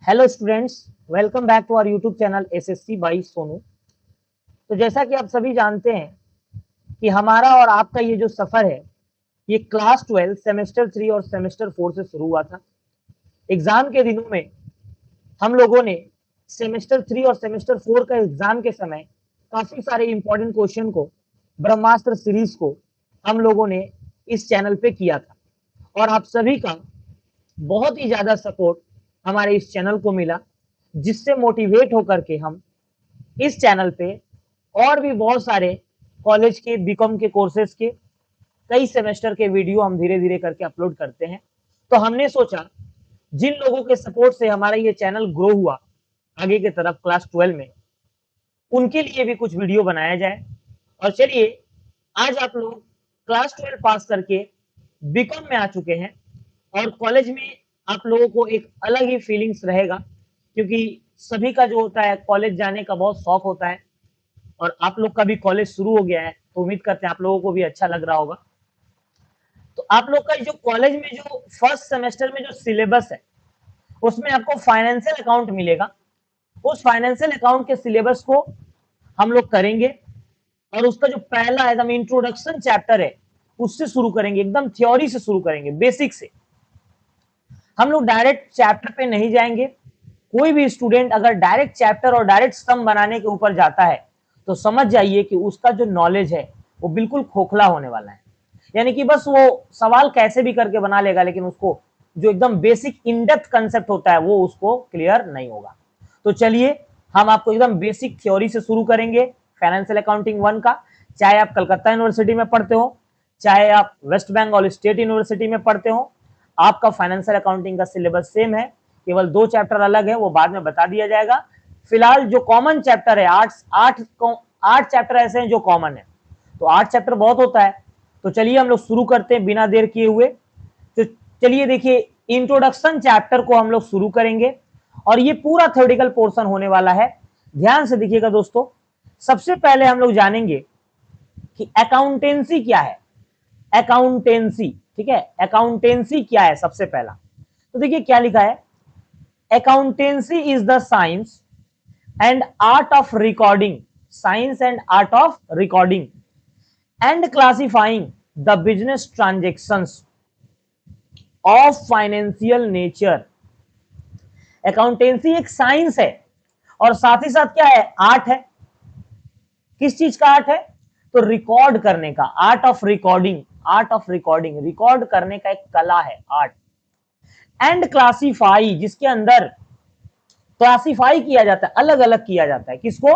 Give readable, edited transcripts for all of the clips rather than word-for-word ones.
Hello students, welcome back to our YouTube channel SSC by Sonu. तो जैसा कि आप सभी जानते हैं कि हमारा और आपका ये जो सफर है ये क्लास 12 सेमेस्टर 3 और सेमेस्टर 4 से शुरू हुआ था। एग्जाम के दिनों में हम लोगों ने सेमेस्टर 3 और सेमेस्टर 4 का एग्जाम के समय काफी सारे इंपॉर्टेंट क्वेश्चन को ब्रह्मास्त्र सीरीज को हम लोगों ने इस चैनल पे किया था और आप सभी का बहुत ही ज्यादा सपोर्ट हमारे इस चैनल को मिला, जिससे मोटिवेट होकर के हम इस चैनल पे और भी बहुत सारे कॉलेज के बीकॉम के कोर्सेज के कई सेमेस्टर के वीडियो हम धीरे धीरे करके अपलोड करते हैं। तो हमने सोचा जिन लोगों के सपोर्ट से हमारा ये चैनल ग्रो हुआ आगे की तरफ क्लास 12 में, उनके लिए भी कुछ वीडियो बनाया जाए। और चलिए, आज आप लोग क्लास 12 पास करके बीकॉम में आ चुके हैं और कॉलेज में आप लोगों को एक अलग ही फीलिंग्स रहेगा, क्योंकि सभी का जो होता है कॉलेज जाने का बहुत शौक होता है और आप लोग का भी कॉलेज शुरू हो गया है, तो उम्मीद करते हैं आप लोगों को भी अच्छा लग रहा होगा। तो आप लोग का जो कॉलेज में जो फर्स्ट सेमेस्टर में जो सिलेबस है उसमें आपको फाइनेंशियल अकाउंट मिलेगा। उस फाइनेंशियल अकाउंट के सिलेबस को हम लोग करेंगे और उसका जो पहला एकदम इंट्रोडक्शन चैप्टर है उससे शुरू करेंगे, एकदम थ्योरी से शुरू करेंगे, बेसिक से। हम लोग डायरेक्ट चैप्टर पे नहीं जाएंगे। कोई भी स्टूडेंट अगर डायरेक्ट चैप्टर और डायरेक्ट सम बनाने के ऊपर जाता है तो समझ जाइए कि उसका जो नॉलेज है वो बिल्कुल खोखला होने वाला है। यानी कि बस वो सवाल कैसे भी करके बना लेगा, लेकिन उसको जो एकदम बेसिक इन डेप्थ कंसेप्ट होता है वो उसको क्लियर नहीं होगा। तो चलिए, हम आपको एकदम बेसिक थ्योरी से शुरू करेंगे फाइनेंशियल अकाउंटिंग 1 का। चाहे आप कलकत्ता यूनिवर्सिटी में पढ़ते हो, चाहे आप वेस्ट बंगाल स्टेट यूनिवर्सिटी में पढ़ते हो, आपका फाइनेंशियल अकाउंटिंग का सिलेबस सेम है, केवल 2 चैप्टर अलग है, वो बाद में बता दिया जाएगा। फिलहाल जो कॉमन चैप्टर है, आठ चैप्टर ऐसे हैं जो कॉमन है, तो 8 चैप्टर बहुत होता है। तो चलिए हम लोग शुरू करते हैं बिना देर किए हुए। तो चलिए देखिए, इंट्रोडक्शन चैप्टर को हम लोग शुरू करेंगे और ये पूरा थ्योरेटिकल पोर्शन होने वाला है। ध्यान से देखिएगा दोस्तों। सबसे पहले हम लोग जानेंगे कि अकाउंटेंसी क्या है। अकाउंटेंसी, ठीक है, अकाउंटेंसी क्या है सबसे पहला। तो देखिए क्या लिखा है, accountancy is the science and art of recording, science and art of recording and classifying the business transactions of financial nature. Accountancy एक साइंस है और साथ ही साथ क्या है, आर्ट है। किस चीज का आर्ट है, तो रिकॉर्ड करने का, art of recording, art of recording, record करने का एक कला है, आर्ट। एंड क्लासिफाई, जिसके अंदर क्लासिफाई किया जाता है, अलग अलग किया जाता है, किसको,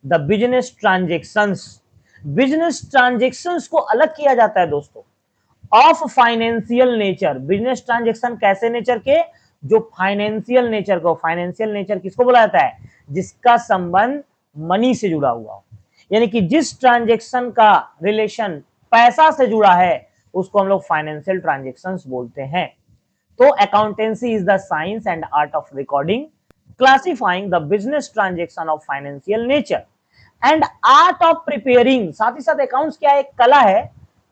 the business transactions, business transactions को अलग किया जाता है दोस्तों, of financial nature. Business transaction कैसे नेचर के, जो फाइनेंशियल नेचर को, फाइनेंशियल नेचर किसको बोला जाता है, जिसका संबंध मनी से जुड़ा हुआ हो, यानी कि जिस ट्रांजेक्शन का रिलेशन पैसा से जुड़ा है उसको हम लोग फाइनेंशियल ट्रांजेक्शंस बोलते हैं। तो accountancy is the science and art of recording, classifying the business transaction of financial nature and art of preparing. साथ ही साथ अकाउंट्स क्या है, एक कला है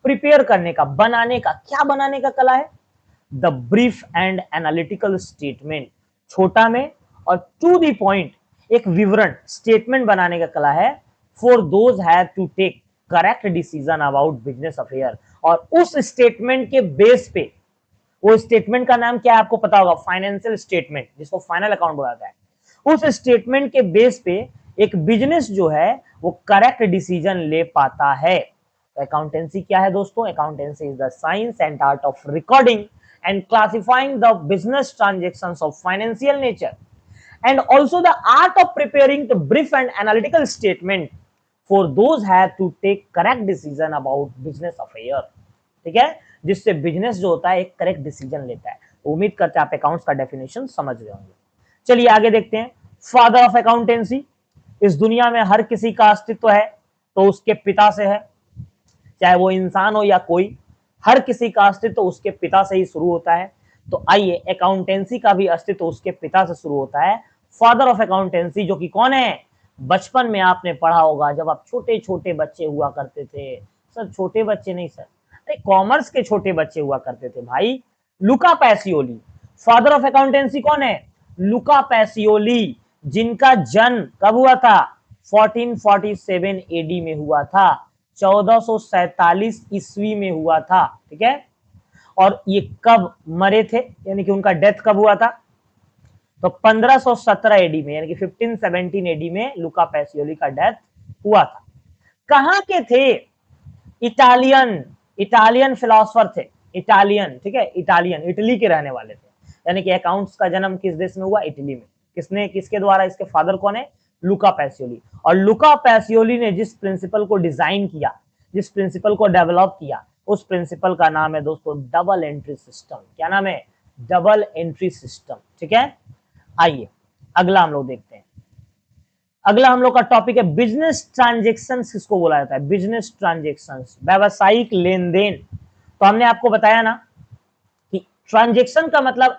प्रिपेयर करने का, बनाने का। क्या बनाने का कला है, the brief and analytical statement, छोटा में और टू द पॉइंट एक विवरण स्टेटमेंट बनाने का कला है, for those have to take correct decision about business affair. और उस स्टेटमेंट के बेस पे, वो स्टेटमेंट का नाम क्या है आपको पता होगा, फाइनेंशियल स्टेटमेंट, जिसको फाइनल अकाउंट बोला जाता है। उस स्टेटमेंट के बेस पे एक बिजनेस जो है वो करेक्ट डिसीजन ले पाता है। तो अकाउंटेंसी क्या है दोस्तों, accountancy is the science and art of recording and classifying the business transactions of financial nature and also the art of preparing the brief and analytical statement for those have to take correct decision about business affair। ठीक है, जिससे business जो होता है एक correct decision लेता है। उम्मीद करते हैं आप अकाउंट्स का डेफिनेशन समझ गए होंगे। चलिए आगे देखते हैं। फादर ऑफ अकाउंटेंसी, इस दुनिया में हर किसी का अस्तित्व है तो उसके पिता से है, चाहे वो इंसान हो या कोई, हर किसी का अस्तित्व उसके पिता से ही शुरू होता है। तो आइए, अकाउंटेंसी का भी अस्तित्व उसके पिता से शुरू होता है। फादर ऑफ अकाउंटेंसी जो कि कौन है, बचपन में आपने पढ़ा होगा जब आप छोटे छोटे बच्चे हुआ करते थे। सर छोटे बच्चे नहीं सर, अरे कॉमर्स के छोटे बच्चे हुआ करते थे भाई, लुका पैसियोली। फादर ऑफ अकाउंटेंसी कौन है, लुका पैसियोली, जिनका जन्म कब हुआ था? 1447 एडी में हुआ था, 1447 ईस्वी में हुआ था, ठीक है। और ये कब मरे थे, यानी कि उनका डेथ कब हुआ था? तो 1517 एडी में, यानी कि 1517 एडी में लुका पैसियोली का डेथ हुआ था। कहां के थे? इटालियन फिलोसफर थे, इटालियन, ठीक है, इटालियन, इटली के रहने वाले थे। यानी कि अकाउंट्स का जन्म किस देश में हुआ? इटली में। किसने, किसके द्वारा? इसके फादर कौन है? लुका पैसियोली। और लुका पैसियोली ने जिस प्रिंसिपल को डिजाइन किया, जिस प्रिंसिपल को डेवलप किया, उस प्रिंसिपल का नाम है दोस्तों डबल एंट्री सिस्टम। क्या नाम है? डबल एंट्री सिस्टम, ठीक है। आइए अगला हम लोग देखते हैं। अगला हम लोग का टॉपिक है बिजनेस ट्रांजेक्शन्स। किसको बोला जाता है? बिजनेस ट्रांजेक्शन्स, व्यावसायिक लेन देन। तो हमने आपको बताया ना कि ट्रांजेक्शन का मतलब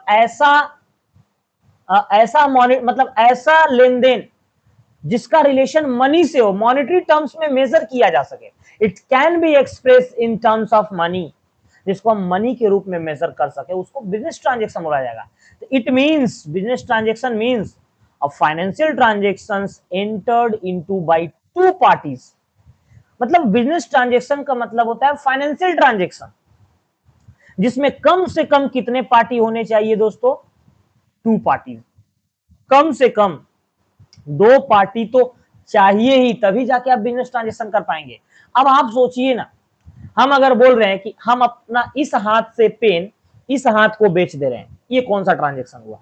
मतलब ऐसा लेन देन जिसका रिलेशन मनी से हो, मॉनेटरी टर्म्स में मेजर किया जा सके। It can be express in terms of money, जिसको हम मनी के रूप में मेजर कर सके, उसको बिजनेस ट्रांजेक्शन बोला जाएगा। It means, business transaction means a financial transactions entered into by two parties। मतलब बिजनेस ट्रांजेक्शन का मतलब होता है फाइनेंशियल ट्रांजेक्शन, जिसमें कम से कम कितने पार्टी होने चाहिए दोस्तों? 2 पार्टीज। कम से कम 2 पार्टी तो चाहिए ही, तभी जाके आप बिजनेस ट्रांजेक्शन कर पाएंगे। अब आप सोचिए ना, हम अगर बोल रहे हैं कि हम अपना इस हाथ से पेन इस हाथ को बेच दे रहे हैं, ये कौन सा ट्रांजेक्शन हुआ?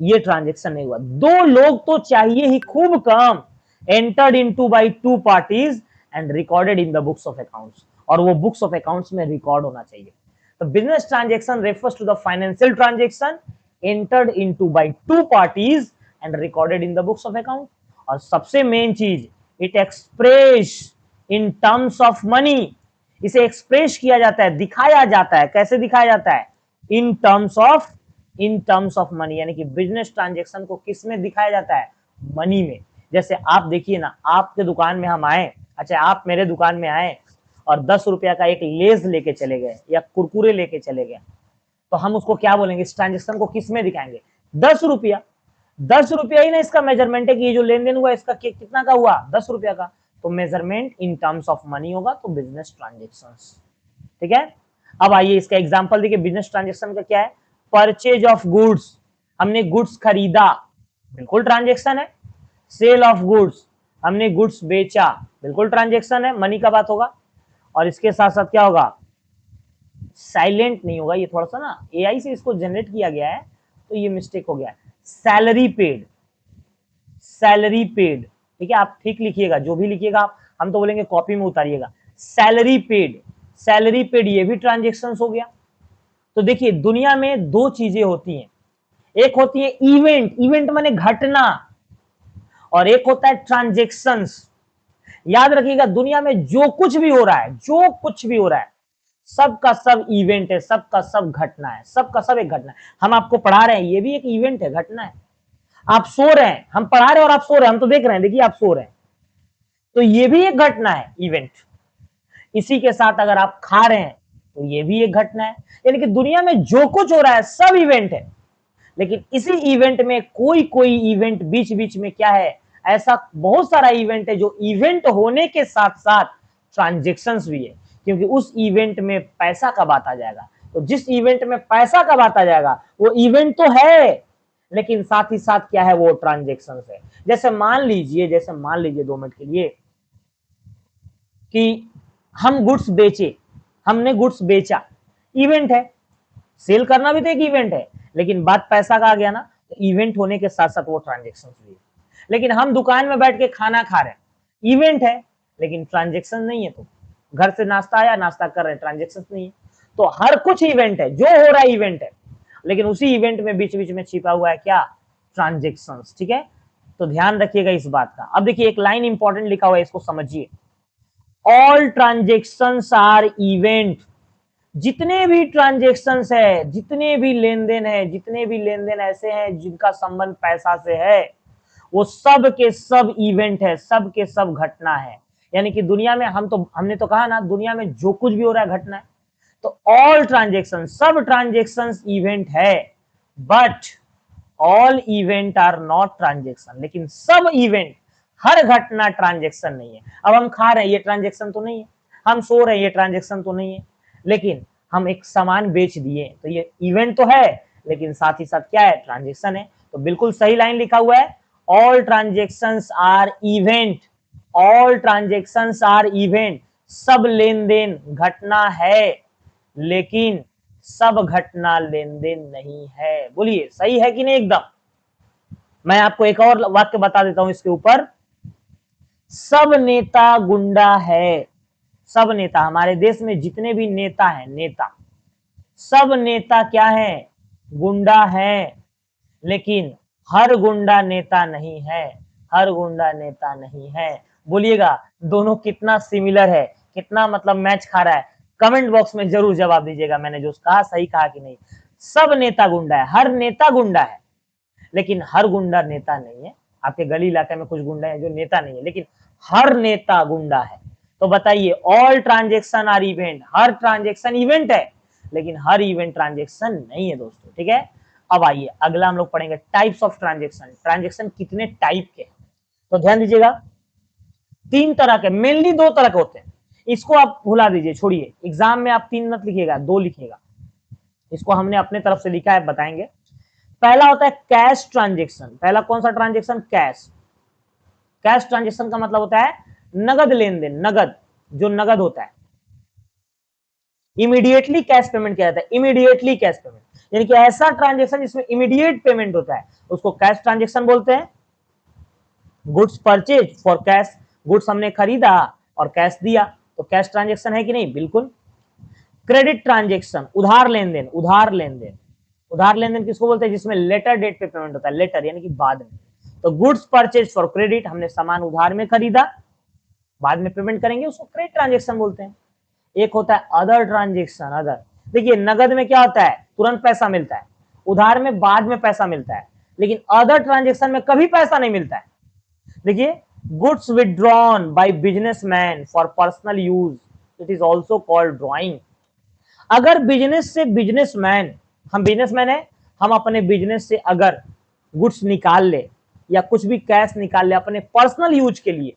ये ट्रांजेक्शन नहीं हुआ। 2 लोग तो चाहिए ही, खूब कम। Entered into by 2 parties and recorded in the books of accounts, और वो बुक्स ऑफ अकाउंट्स में रिकॉर्ड होना चाहिए। तो business transaction refers to the financial transaction entered into by 2 parties and recorded in the books of account. और सबसे main चीज, it express in terms of money. इसे एक्सप्रेस किया जाता है, दिखाया जाता है। कैसे दिखाया जाता है? इन टर्म्स ऑफ मनी, यानी कि बिजनेस ट्रांजेक्शन को किस में दिखाया जाता है? मनी में। जैसे आप देखिए ना, आपके दुकान में हम आए, अच्छा आप मेरे दुकान में आए और 10 रुपया का एक लेज लेके चले गए या कुरकुरे लेके चले गए, तो हम उसको क्या बोलेंगे? इस ट्रांजेक्शन को किस में दिखाएंगे? 10 रुपया। 10 रुपया ही ना इसका मेजरमेंट है कि ये जो लेन देन हुआ इसका कितना का हुआ? 10 रुपया का। तो measurement in terms of money होगा, तो बिजनेस ट्रांजेक्शन, ठीक है। अब आइए इसका एग्जांपल देखिए। बिजनेस ट्रांजेक्शन का क्या है? परचेज ऑफ गुड्स, हमने गुड्स खरीदा, बिल्कुल ट्रांजेक्शन है। सेल ऑफ गुड्स, हमने गुड्स बेचा, बिल्कुल ट्रांजेक्शन है, मनी का बात होगा। और इसके साथ साथ क्या होगा? साइलेंट नहीं होगा, ये थोड़ा सा ना एआई से इसको जनरेट किया गया है तो ये मिस्टेक हो गया है। सैलरी पेड, सैलरी पेड, ठीक है, आप ठीक लिखिएगा, जो भी लिखिएगा आप, हम तो बोलेंगे कॉपी में उतारिएगा। सैलरी पेड, सैलरी पेड, ये भी ट्रांजेक्शन हो गया। तो देखिए दुनिया में 2 चीजें होती हैं, एक होती है इवेंट, इवेंट माने घटना, और एक होता है ट्रांजेक्शंस। याद रखिएगा, दुनिया में जो कुछ भी हो रहा है, जो कुछ भी हो रहा है, सबका सब इवेंट है, सबका सब घटना है, सबका सब एक घटना है। हम आपको पढ़ा रहे हैं, ये भी एक इवेंट है, घटना है। आप सो रहे हैं, हम पढ़ा रहे हैं और आप सो रहे हैं, हम तो देख रहे हैं, देखिए आप सो रहे हैं, तो ये भी एक घटना है, इवेंट। इसी के साथ अगर आप खा रहे हैं तो ये भी एक घटना है। यानी कि दुनिया में जो कुछ हो रहा है सब इवेंट है, लेकिन इसी इवेंट में कोई कोई इवेंट बीच बीच में क्या है, ऐसा बहुत सारा इवेंट है जो इवेंट होने के साथ साथ ट्रांजेक्शन्स भी है, क्योंकि उस इवेंट में पैसा कब आता जाएगा। तो जिस इवेंट में पैसा कब आता जाएगा वो इवेंट तो है, लेकिन साथ ही साथ क्या है, वो ट्रांजेक्शन है। जैसे मान लीजिए 2 मिनट के लिए कि हम गुड्स बेचे, हमने गुड्स बेचा, इवेंट है। सेल करना भी तो एक इवेंट है, लेकिन बात पैसा का आ गया ना, तो इवेंट होने के साथ साथ वो ट्रांजेक्शन भी है। लेकिन हम दुकान में बैठ के खाना खा रहे हैं, इवेंट है, लेकिन ट्रांजेक्शन नहीं है। तो घर से नाश्ता आया, नाश्ता कर रहे हैं, ट्रांजेक्शन नहीं है। तो हर कुछ इवेंट है, जो हो रहा है इवेंट है, लेकिन उसी इवेंट में बीच बीच में छिपा हुआ है क्या? ट्रांजेक्शन, ठीक है। तो ध्यान रखिएगा इस बात का। अब देखिए एक लाइन इंपॉर्टेंट लिखा हुआ है, इसको समझिए। All transactions are event. जितने भी ट्रांजेक्शंस है, जितने भी लेन देन है, जितने भी लेन देन ऐसे हैं जिनका संबंध पैसा से है, वो सब के सब इवेंट है, सब के सब घटना है। यानी कि दुनिया में हमने तो कहा ना, दुनिया में जो कुछ भी हो रहा है घटना है। तो ऑल ट्रांजेक्शन, सब ट्रांजेक्शंस इवेंट है, but all event are not transaction, लेकिन सब इवेंट, हर घटना ट्रांजेक्शन नहीं है। अब हम खा रहे हैं, ये ट्रांजेक्शन तो नहीं है, हम सो रहे हैं, ये ट्रांजेक्शन तो नहीं है, लेकिन हम एक सामान बेच दिए तो ये इवेंट तो है, लेकिन साथ ही साथ क्या है, ट्रांजेक्शन है। तो बिल्कुल सही लाइन लिखा हुआ है, all transactions are event, all transactions are event, सब लेन देन घटना है, लेकिन सब घटना लेन देन नहीं है। बोलिए सही है कि नहीं एकदम। मैं आपको एक और वाक्य बता देता हूं इसके ऊपर, सब नेता गुंडा है, सब नेता, हमारे देश में जितने भी नेता हैं, नेता, सब नेता क्या है, गुंडा है, लेकिन हर गुंडा नेता नहीं है, हर गुंडा नेता नहीं है। बोलिएगा दोनों कितना सिमिलर है, कितना मतलब मैच खा रहा है, कमेंट बॉक्स में जरूर जवाब दीजिएगा। मैंने जो कहा सही कहा कि नहीं। सब नेता गुंडा है, हर नेता गुंडा है, लेकिन हर गुंडा नेता नहीं है। आपके गली इलाके में कुछ गुंडा है जो नेता नहीं है, लेकिन हर नेता गुंडा है। तो बताइए, ऑल ट्रांजेक्शन आर इवेंट, हर ट्रांजेक्शन इवेंट है, लेकिन हर इवेंट ट्रांजेक्शन नहीं है दोस्तों, ठीक है। अब आइए अगला हम लोग पढ़ेंगे टाइप्स ऑफ ट्रांजेक्शन, ट्रांजेक्शन कितने टाइप के। तो ध्यान दीजिएगा, तीन तरह के, मेनली दो तरह के होते हैं, इसको आप भुला दीजिए, छोड़िए, एग्जाम में आप तीन मत लिखिएगा, दो लिखिएगा, इसको हमने अपने तरफ से लिखा है, बताएंगे। पहला होता है कैश ट्रांजेक्शन। पहला कौन सा ट्रांजेक्शन, कैश। कैश ट्रांजेक्शन का मतलब होता है नगद लेन देन, नगद, जो नगद होता है, इमीडिएटली कैश पेमेंट किया जाता है, इमीडिएटली कैश पेमेंट, यानी कि ऐसा ट्रांजेक्शन जिसमें इमीडिएट पेमेंट होता है उसको कैश ट्रांजेक्शन बोलते हैं। Goods purchase for cash, goods हमने खरीदा और कैश दिया, तो कैश ट्रांजेक्शन है कि नहीं, बिल्कुल। क्रेडिट ट्रांजेक्शन, उधार लेन देन, उधार लेन देन, उधार लेन देन किसको बोलते हैं, जिसमें लेटर डेट पे पेमेंट होता है, लेटर यानी कि बाद में। तो गुड्स परचेज फॉर क्रेडिट, हमने सामान उधार में खरीदा, बाद में पेमेंट करेंगे, उसको क्रेडिट ट्रांजेक्शन बोलते हैं। एक होता है अदर ट्रांजेक्शन, अदर, देखिए नगद में क्या होता है, तुरंत पैसा मिलता है, उधार में बाद में पैसा मिलता है, लेकिन अदर ट्रांजेक्शन में कभी पैसा नहीं मिलता है। देखिए, goods withdrawn bye businessman for personal use, it is also called drawing. अगर बिजनेस से बिजनेसमैन, हम बिजनेसमैन है, हम अपने बिजनेस से अगर गुड्स निकाल ले या कुछ भी कैश निकाल ले अपने पर्सनल यूज के लिए,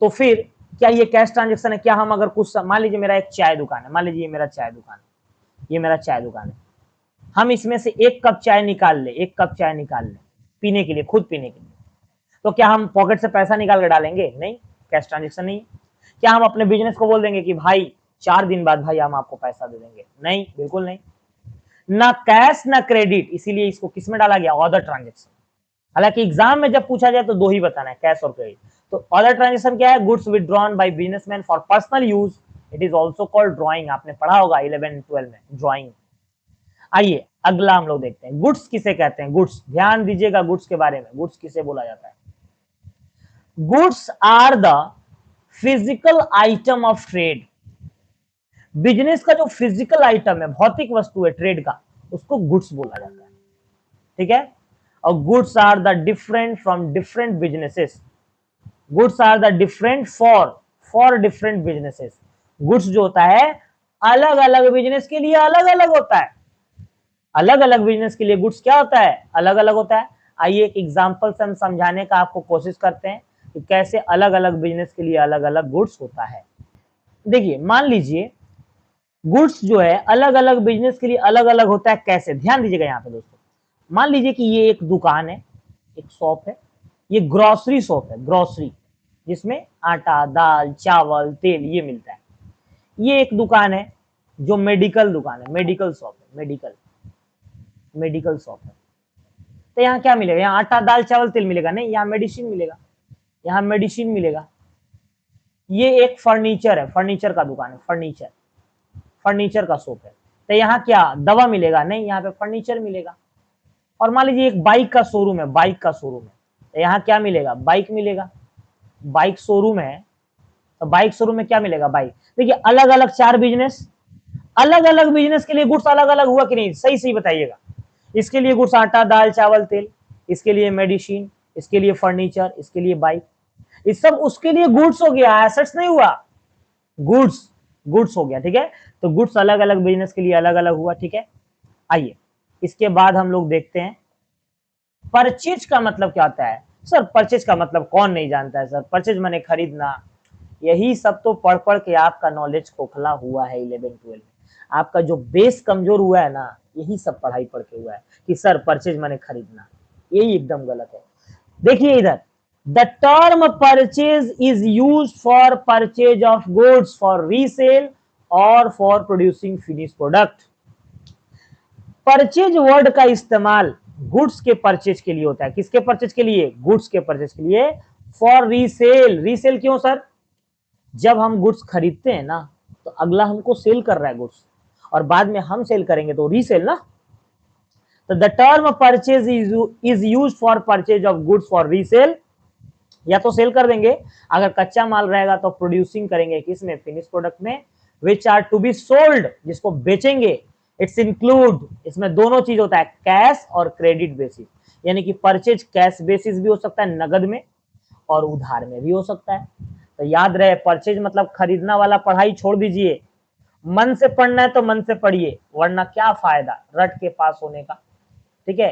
तो फिर क्या ये कैश ट्रांजेक्शन है। क्या हम अगर कुछ, मान लीजिए मेरा एक चाय दुकान है, मान लीजिए ये मेरा चाय दुकान है, ये मेरा चाय दुकान है, हम इसमें से एक कप चाय निकाल ले, एक कप चाय निकाल ले पीने के लिए, खुद पीने के लिए, तो क्या हम पॉकेट से पैसा निकाल कर डालेंगे, नहीं, कैश ट्रांजेक्शन नहीं। क्या हम अपने बिजनेस को बोल देंगे कि भाई 4 दिन बाद भाई हम आपको पैसा दे देंगे, नहीं, बिल्कुल नहीं। ना कैश ना क्रेडिट, इसीलिए इसको किस में डाला गया, अदर ट्रांजेक्शन। हालांकि एग्जाम में जब पूछा जाए तो दो ही बताना है, कैश और क्रेडिट। तो अदर ट्रांजेक्शन क्या है, goods withdrawn bye businessman for personal use, it is also called drawing. आपने पढ़ा होगा 11-12 में ड्रॉइंग। आइए अगला हम लोग देखते हैं, गुड्स किसे कहते हैं, गुड्स, ध्यान दीजिएगा गुड्स के बारे में, गुड्स किसे बोला जाता है। Goods are the physical item of trade, business का जो फिजिकल आइटम है, भौतिक वस्तु है ट्रेड का, उसको गुड्स बोला जाता है, ठीक है। और goods are the different from different businesses, goods are the different for different businesses. Goods जो होता है अलग अलग बिजनेस के लिए अलग अलग होता है, अलग अलग बिजनेस के लिए गुड्स क्या होता है, अलग अलग होता है। आइए एक एग्जांपल से हम समझाने का आपको कोशिश करते हैं कि कैसे अलग अलग बिजनेस के लिए अलग अलग गुड्स होता है। देखिए मान लीजिए गुड्स जो है अलग अलग बिजनेस के लिए अलग अलग होता है, कैसे, ध्यान दीजिएगा यहाँ पे दोस्तों। मान लीजिए कि ये एक दुकान है, एक शॉप है, ये ग्रोसरी शॉप है, ग्रोसरी, जिसमें आटा दाल चावल तेल ये मिलता है। ये एक दुकान है जो मेडिकल दुकान है, मेडिकल शॉप है, मेडिकल, मेडिकल शॉप है। तो यहाँ क्या मिलेगा, यहाँ आटा दाल चावल तेल मिलेगा नहीं, यहाँ मेडिसिन मिलेगा, यहाँ मेडिसिन मिलेगा। ये एक फर्नीचर है, फर्नीचर का दुकान है, फर्नीचर, फर्नीचर का शॉप है। तो यहाँ क्या दवा मिलेगा नहीं, यहाँ पे फर्नीचर मिलेगा। और मान लीजिए एक बाइक का शोरूम है, बाइक का शोरूम है, तो यहाँ क्या मिलेगा, बाइक मिलेगा, बाइक शोरूम है, तो बाइक शोरूम में क्या मिलेगा, बाइक। देखिए अलग अलग चार बिजनेस, अलग अलग बिजनेस के लिए गुड्स अलग अलग हुआ कि नहीं, सही सही बताइएगा। इसके लिए गुड्स आटा दाल चावल तेल, इसके लिए मेडिसिन, इसके लिए फर्नीचर, इसके लिए बाइक, इस सब उसके लिए गुड्स हो गया, एसेट्स नहीं हुआ, गुड्स, गुड्स हो गया, ठीक है। तो गुड्स अलग अलग बिजनेस के लिए अलग अलग हुआ, ठीक है। आइए इसके बाद हम लोग देखते हैं परचेज का मतलब क्या होता है सर? परचेज का मतलब कौन नहीं जानता है सर? परचेज माने खरीदना। यही सब तो पढ़ पढ़ के आपका नॉलेज खोखला हुआ है 11-12 में। आपका जो बेस कमजोर हुआ है ना, यही सब पढ़ाई पढ़ के हुआ है कि सर परचेज माने खरीदना। यही एकदम गलत है। देखिए इधर, the term purchase is use for purchase of goods for resale और for producing finish product. Purchase word का इस्तेमाल गुड्स के परचेज के लिए होता है। किसके परचेज के लिए? गुड्स के परचेज के लिए। फॉर रीसेल, रीसेल क्यों सर? जब हम गुड्स खरीदते हैं ना, तो अगला हमको सेल कर रहा है गुड्स, और बाद में हम सेल करेंगे तो रीसेल ना। तो the term purchase is use for purchase of goods for resale, या तो सेल कर देंगे, अगर कच्चा माल रहेगा तो प्रोड्यूसिंग करेंगे किसमें? फिनिश प्रोडक्ट में। Which are to be sold, जिसको बेचेंगे। इट्स इंक्लूड, इसमें दोनों चीज होता है, कैश और क्रेडिट बेसिस। यानी कि परचेज कैश बेसिस भी हो सकता है, नगद में, और उधार में भी हो सकता है। तो याद रहे, परचेज मतलब खरीदना वाला पढ़ाई छोड़ दीजिए। मन से पढ़ना है तो मन से पढ़िए, वरना क्या फायदा रट के पास होने का। ठीक है।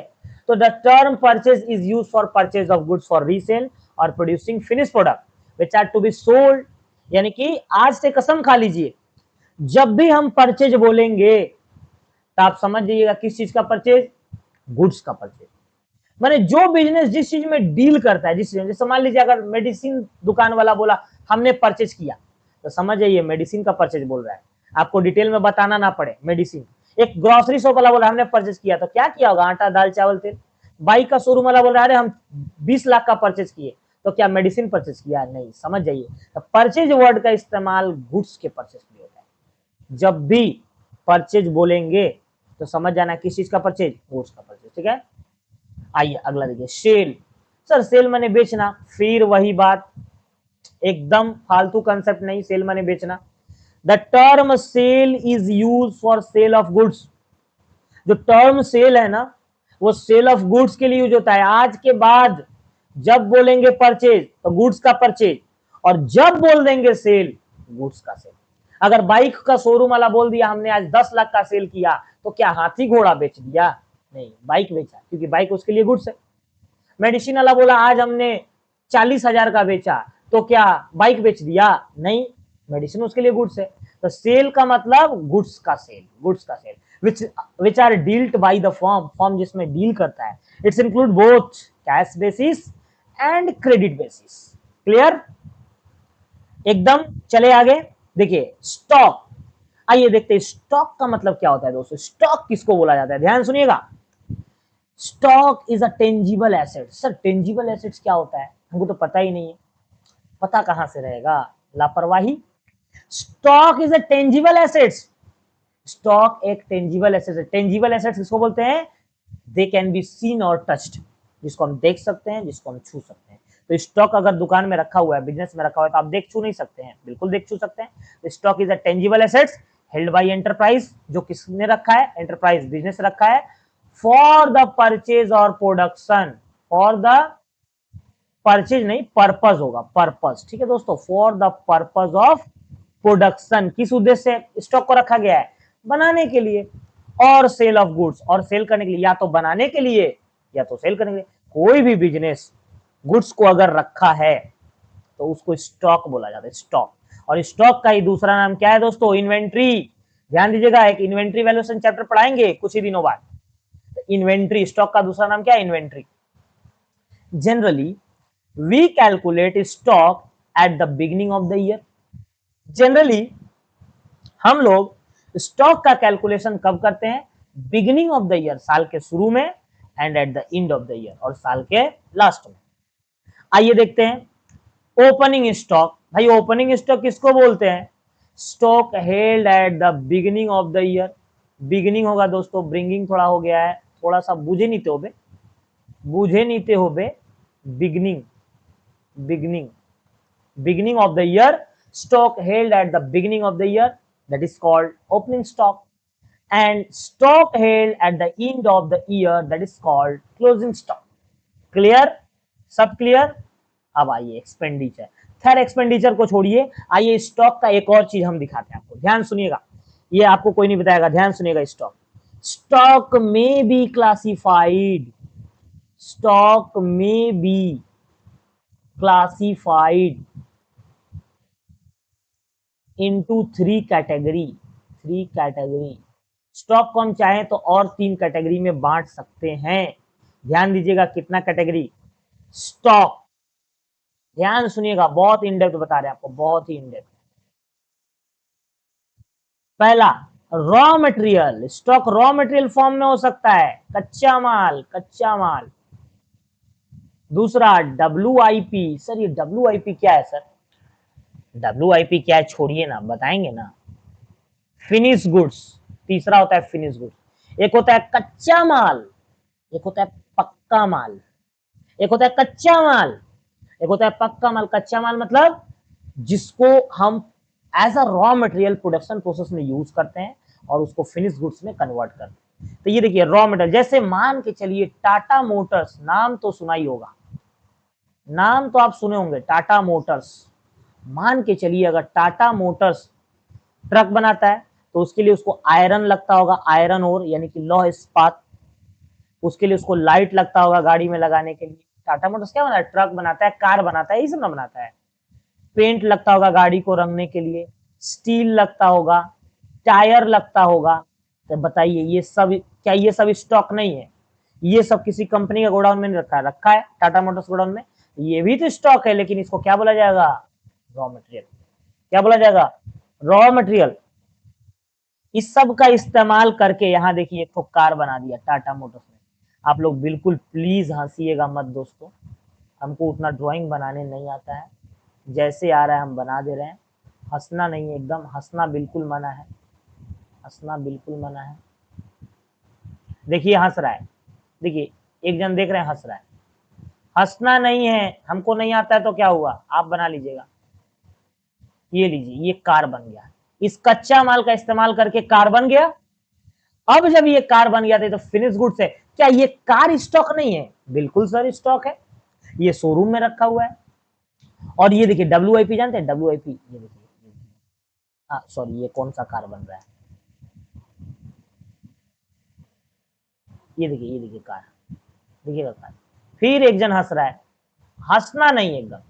तो the term purchase is use for purchase of goods for resale और producing finish product which are to be sold. यानी कि आज से कसम खा लीजिए, जब भी हम परचेज बोलेंगे तो आप समझ जाइएगा किस चीज का परचेज? गुड्स का परचेज। माने जो बिजनेस जिस चीज में डील करता है, जिस चीज में, जैसे मान लीजिए अगर मेडिसिन दुकान वाला बोला हमने परचेज किया, तो समझ जाइए मेडिसिन का परचेज बोल रहा है, आपको डिटेल में बताना ना पड़े। मेडिसिन। एक ग्रोसरी शॉप वाला बोला हमने परचेज किया, तो क्या किया होगा? आटा, दाल, चावल, तेल। बाइक का शोरूम वाला बोल रहा है अरे हम 20 लाख का परचेज किए, तो क्या मेडिसिन परचेज किया? नहीं। समझ जाइए, तो परचेज वर्ड का इस्तेमाल गुड्स के परचेज के लिए होता है। जब भी परचेज बोलेंगे तो समझ जाना किस चीज का परचेज? गुड्स का परचेज। ठीक है। आइए अगला देखिए, सेल। सर सेल माने बेचना, फिर वही बात, एकदम फालतू कंसेप्ट नहीं। सेल माने बेचना। The term sale is use for sale of goods. जो टर्म सेल है ना, वो सेल ऑफ गुड्स के लिए यूज होता है। आज के बाद जब बोलेंगे परचेज तो गुड्स का परचेज, और जब बोल देंगे सेल, गुड्स का सेल। अगर बाइक का शोरूम वाला बोल दिया हमने आज 10 लाख का सेल किया, तो क्या हाथी घोड़ा बेच दिया? नहीं, बाइक बेचा, क्योंकि बाइक उसके लिए गुड्स है। मेडिसिन वाला बोला आज हमने 40,000 का बेचा, तो क्या बाइक बेच दिया? नहीं, मेडिसिन उसके लिए गुड्स है। तो सेल का मतलब गुड्स का सेल, गुड्स का sale which are dealt by the firm, firm जिसमें डील करता है। It's include both cash basis and credit basis. Clear? एकदम। चले आगे, देखिए स्टॉक। आइए देखते हैं स्टॉक का मतलब क्या होता है दोस्तों। स्टॉक किसको बोला जाता है? ध्यान सुनिएगा। Stock is a tangible asset. Sir tangible assets क्या होता है? हमको तो पता ही नहीं है। पता कहां से रहेगा? लापरवाही। Stock is a tangible assets. Stock एक टेंजिबल एसेट है। टेंजिबल एसेट्स किसको बोलते हैं? दे कैन बी सीन और टच्ड, जिसको हम देख सकते हैं, जिसको हम छू सकते हैं। तो स्टॉक अगर दुकान में रखा हुआ है, बिजनेस में रखा हुआ है, तो आप देख छू नहीं सकते हैं? बिल्कुल देख छू सकते हैं। Stock is a tangible assets held by enterprise. जो किसने रखा है? एंटरप्राइज, बिजनेस रखा है। फॉर द परचेज और प्रोडक्शन, फॉर द परचेज नहीं, पर्पज होगा, पर्पज। ठीक है दोस्तों, for the purpose of production. किस उद्देश्य से स्टॉक को रखा गया है? बनाने के लिए। और सेल ऑफ गुड्स, और सेल करने के लिए, या तो बनाने के लिए या तो सेल करने के लिए। कोई भी बिजनेस गुड्स को अगर रखा है तो उसको स्टॉक बोला जाता है, स्टॉक। और स्टॉक का ही दूसरा नाम क्या है दोस्तों? इन्वेंट्री। ध्यान दीजिएगा, एक इन्वेंट्री वैल्यूएशन चैप्टर पढ़ाएंगे कुछ ही दिनों बाद। इन्वेंट्री, स्टॉक का दूसरा नाम क्या है? Inventory. Generally we calculate stock at the beginning of the year. Generally हम लोग स्टॉक का कैलकुलेशन कब करते हैं? बिगिनिंग ऑफ द ईयर, साल के शुरू में, and at the end of the year, और साल के लास्ट में। आइए देखते हैं ओपनिंग स्टॉक। भाई ओपनिंग स्टॉक किसको बोलते हैं? Stock held at the beginning of the year. Beginning होगा दोस्तों, ब्रिंगिंग थोड़ा हो गया है, थोड़ा सा बुझे नीते हो बे, बुझे नीते हो बे। Beginning, beginning, beginning of the year, stock held at the beginning of the year, that is called opening stock, and stock held at the end of the year, that is called closing stock. Clear? सब clear? अब आइए expenditure. खैर expenditure को छोड़िए, आइए stock का एक और चीज हम दिखाते हैं आपको। ध्यान सुनिएगा, ये आपको कोई नहीं बताएगा, ध्यान सुनिएगा। स्टॉक, स्टॉक में be classified, stock may be classified into three category. Stock को हम चाहें तो और 3 कैटेगरी में बांट सकते हैं। ध्यान दीजिएगा, कितना कैटेगरी? स्टॉक, ध्यान सुनिएगा, बहुत इन डेप्थ बता रहे हैं आपको, बहुत ही इन डेप्थ। पहला raw material, stock raw material form में हो सकता है, कच्चा माल। दूसरा WIP, सर ये WIP क्या है सर? WIP क्या है छोड़िए ना, बताएंगे ना। फिनिश गुड्स, तीसरा होता है फिनिश गुड्स। एक होता है कच्चा माल, एक होता है पक्का माल। एक होता है कच्चा माल, एक होता है पक्का माल। कच्चा माल मतलब जिसको हम as a raw material production process में यूज करते हैं और उसको फिनिश गुड्स में कन्वर्ट करते हैं। तो ये देखिए रॉ मटेरियल, जैसे मान के चलिए टाटा मोटर्स, नाम तो सुना ही होगा, नाम तो आप सुने होंगे, टाटा मोटर्स। मान के चलिए अगर टाटा मोटर्स ट्रक बनाता है तो उसके लिए उसको आयरन लगता होगा, आयरन ओर यानी कि लौह इस्पात। उसके लिए उसको लाइट लगता होगा गाड़ी में लगाने के लिए। टाटा मोटर्स क्या बनाता है? ट्रक बनाता है, कार बनाता है, यही सब ना बनाता है। पेंट लगता होगा गाड़ी को रंगने के लिए, स्टील लगता होगा, टायर लगता होगा। तो बताइए ये सब क्या, ये सब स्टॉक नहीं है? ये सब किसी कंपनी का गोडाउन में नहीं रखा है टाटा मोटर्स गोडाउन में, ये भी तो स्टॉक है, लेकिन इसको क्या बोला जाएगा? Raw material. क्या बोला जाएगा? Raw material. इस सब का इस्तेमाल करके यहाँ देखिए एक तो कार बना दिया टाटा मोटर्स ने। आप लोग बिल्कुल प्लीज हंसीएगा मत दोस्तों, हमको उतना ड्राइंग बनाने नहीं आता है, जैसे आ रहा है हम बना दे रहे हैं। हंसना नहीं है, एकदम हंसना बिल्कुल मना है, हंसना बिल्कुल मना है। देखिए हंस रहा है, देखिए एक जन देख रहे हैं हंस रहा है। हंसना नहीं है, हमको नहीं आता है तो क्या हुआ, आप बना लीजिएगा। ये लीजिए, ये कार बन गया, इस कच्चा माल का इस्तेमाल करके कार बन गया। अब जब ये कार बन गया था तो फिनिश गुड्स है, क्या ये कार स्टॉक नहीं है? बिल्कुल सर स्टॉक है, ये शोरूम में रखा हुआ है। और ये देखिए WIP, जानते हैं WIP? ये देखिए, सॉरी ये कौन सा कार बन रहा है, ये देखिए, ये देखिए कार, देखिएगा कार। फिर एक जन हंस रहा है, हंसना नहीं एकदम।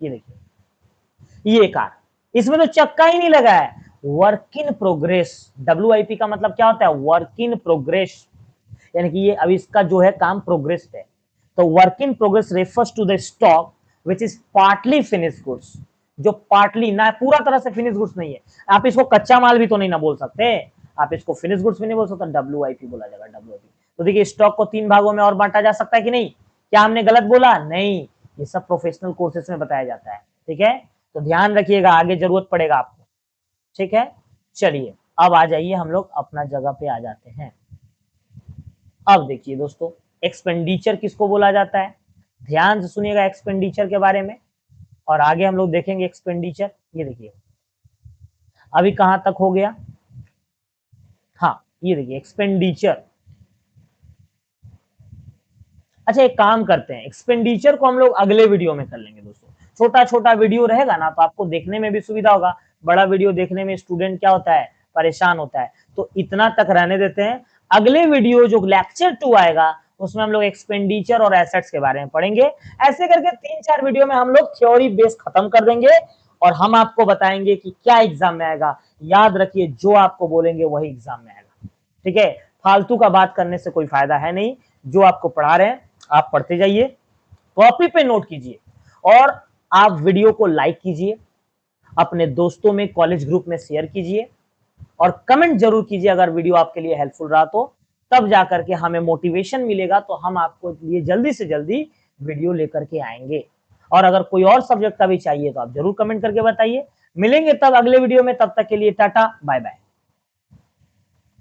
ये देखिए ये कार, इसमें तो चक्का ही नहीं लगा है, वर्क इन प्रोग्रेस। WIP का मतलब क्या होता है? वर्क इन प्रोग्रेस, यानी कि ये अभी इसका जो है काम प्रोग्रेस है। तो work in progress refers to the stock which is partly finish goods, जो पार्टली ना पूरा तरह से फिनिश गुड्स नहीं है। आप इसको कच्चा माल भी तो नहीं ना बोल सकते, आप इसको फिनिश गुड्स भी नहीं बोल सकते, WIP बोला जाएगा, WIP। तो देखिए स्टॉक को 3 भागों में और बांटा जा सकता है कि नहीं? क्या हमने गलत बोला? नहीं, ये सब प्रोफेशनल कोर्सेस में बताया जाता है, ठीक है? तो ध्यान रखिएगा, आगे जरूरत पड़ेगा आपको, ठीक है? चलिए अब आ जाइए, हम लोग अपना जगह पे आ जाते हैं। अब देखिए दोस्तों, एक्सपेंडिचर किसको बोला जाता है? ध्यान से सुनिएगा एक्सपेंडिचर के बारे में, और आगे हम लोग देखेंगे एक्सपेंडिचर। ये देखिए अभी कहां तक हो गया, हाँ ये देखिए एक्सपेंडिचर। अच्छा एक काम करते हैं, एक्सपेंडिचर को हम लोग अगले वीडियो में कर लेंगे दोस्तों। छोटा छोटा वीडियो रहेगा ना, तो आपको देखने में भी सुविधा होगा। बड़ा वीडियो देखने में स्टूडेंट क्या होता है, परेशान होता है। तो इतना तक रहने देते हैं, अगले वीडियो जो लेक्चर 2 आएगा उसमें हम लोग एक्सपेंडिचर और एसेट्स के बारे में पढ़ेंगे। ऐसे करके 3-4 वीडियो में हम लोग थ्योरी बेस खत्म कर देंगे और हम आपको बताएंगे कि क्या एग्जाम में आएगा। याद रखिए जो आपको बोलेंगे वही एग्जाम में आएगा, ठीक है? फालतू का बात करने से कोई फायदा है नहीं। जो आपको पढ़ा रहे हैं आप पढ़ते जाइए, कॉपी पे नोट कीजिए, और आप वीडियो को लाइक कीजिए, अपने दोस्तों में कॉलेज ग्रुप में शेयर कीजिए, और कमेंट जरूर कीजिए अगर वीडियो आपके लिए हेल्पफुल रहा तो। तब जाकर के हमें मोटिवेशन मिलेगा, तो हम आपको लिए जल्दी से जल्दी वीडियो लेकर के आएंगे। और अगर कोई और सब्जेक्ट का भी चाहिए तो आप जरूर कमेंट करके बताइए। मिलेंगे तब अगले वीडियो में, तब तक के लिए टाटा बाय बाय।